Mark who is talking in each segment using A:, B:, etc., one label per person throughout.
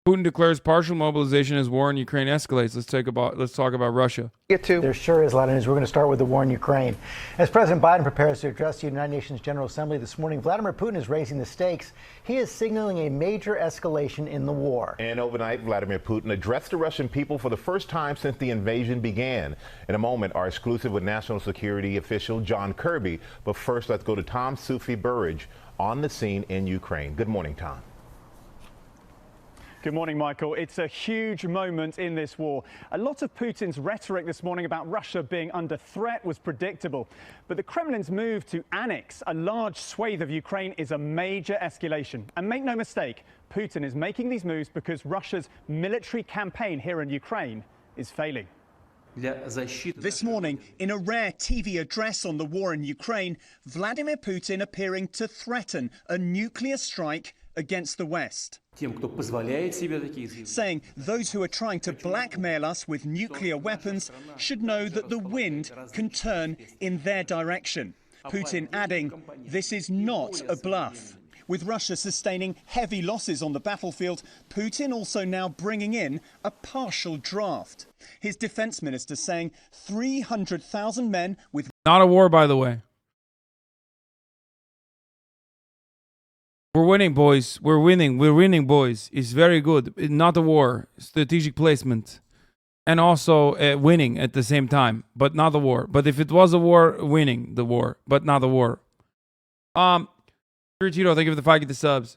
A: Putin declares partial mobilization as war in Ukraine escalates. Let's talk about Russia.
B: There sure is a lot of news. We're going to start with the war in Ukraine. As President Biden prepares to address the United Nations General Assembly this morning, Vladimir Putin is raising the stakes. He is signaling a major escalation in the war.
C: And overnight, Vladimir Putin addressed the Russian people for the first time since the invasion began. In a moment, our exclusive with National Security official John Kirby. But first, let's go to Tom Sufi Burridge on the scene in Ukraine. Good morning, Tom.
D: Good morning, Michael. It's a huge moment in this war. A lot of Putin's rhetoric this morning about Russia being under threat was predictable. But the Kremlin's move to annex a large swathe of Ukraine is a major escalation. And make no mistake, Putin is making these moves because Russia's military campaign here in Ukraine is failing. This morning, in a rare TV address on the war in Ukraine, Vladimir Putin appearing to threaten a nuclear strike against the West. Saying those who are trying to blackmail us with nuclear weapons should know that the wind can turn in their direction. Putin adding, this is not a bluff. With Russia sustaining heavy losses on the battlefield, Putin also now bringing in a partial draft. His defense minister saying 300,000 men with...
A: Not a war, by the way. We're winning, boys. We're winning. We're winning, boys. It's very good. Not a war. Strategic placement. And also winning at the same time. But not the war. But if it was a war, winning the war. But not the war. Tito, thank you for the 5 get the subs.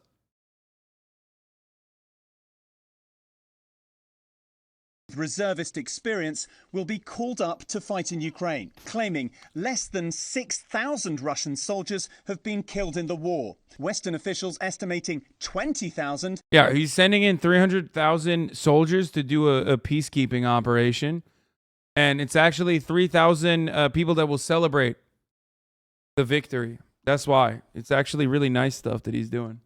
D: Reservist experience will be called up to fight in Ukraine, claiming less than 6,000 Russian soldiers have been killed in the war. Western officials estimating 20,000.
A: Yeah, he's sending in 300,000 soldiers to do a peacekeeping operation. And it's actually 3,000 people that will celebrate the victory. That's why. It's actually really nice stuff that he's doing.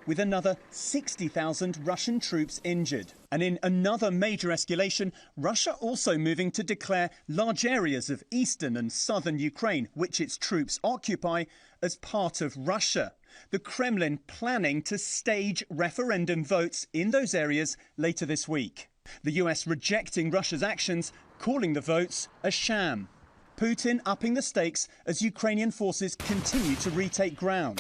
D: With another 60,000 Russian troops injured. And in another major escalation, Russia also moving to declare large areas of eastern and southern Ukraine, which its troops occupy, as part of Russia. The Kremlin planning to stage referendum votes in those areas later this week. The US rejecting Russia's actions, calling the votes a sham. Putin upping the stakes as Ukrainian forces continue to retake ground.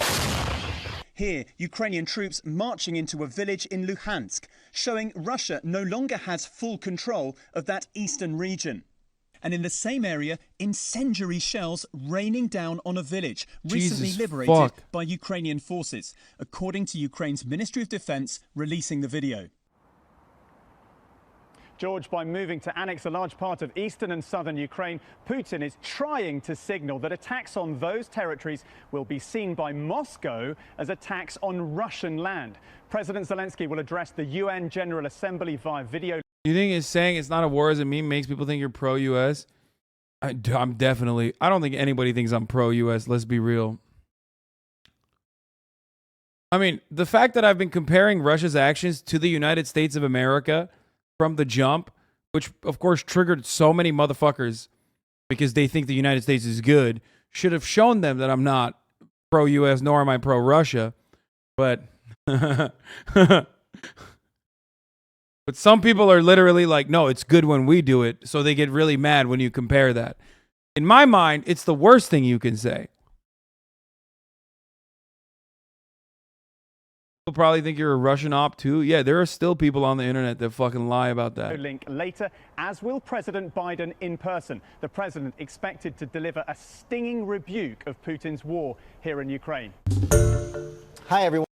D: Here, Ukrainian troops marching into a village in Luhansk, showing Russia no longer has full control of that eastern region. And in the same area, incendiary shells raining down on a village recently liberated by Ukrainian forces, according to Ukraine's Ministry of Defense releasing the video. George, by moving to annex a large part of eastern and southern Ukraine, Putin is trying to signal that attacks on those territories will be seen by Moscow as attacks on Russian land. President Zelensky will address the UN General Assembly via video.
A: You think it's saying it's not a war as a meme makes people think you're pro-US? I'm definitely... I don't think anybody thinks I'm pro-US, let's be real. I mean, the fact that I've been comparing Russia's actions to the United States of America... from the jump, which of course triggered so many motherfuckers because they think the United States is good, should have shown them that I'm not pro-US nor am I pro-Russia. But but some people are literally like, no, it's good when we do it. So they get really mad when you compare that. In my mind, it's the worst thing you can say. People probably think you're a Russian op too. Yeah, there are still people on the internet that fucking lie about that.
D: Link later, as will President Biden in person. The president expected to deliver a stinging rebuke of Putin's war here in Ukraine.
B: Hi, everyone.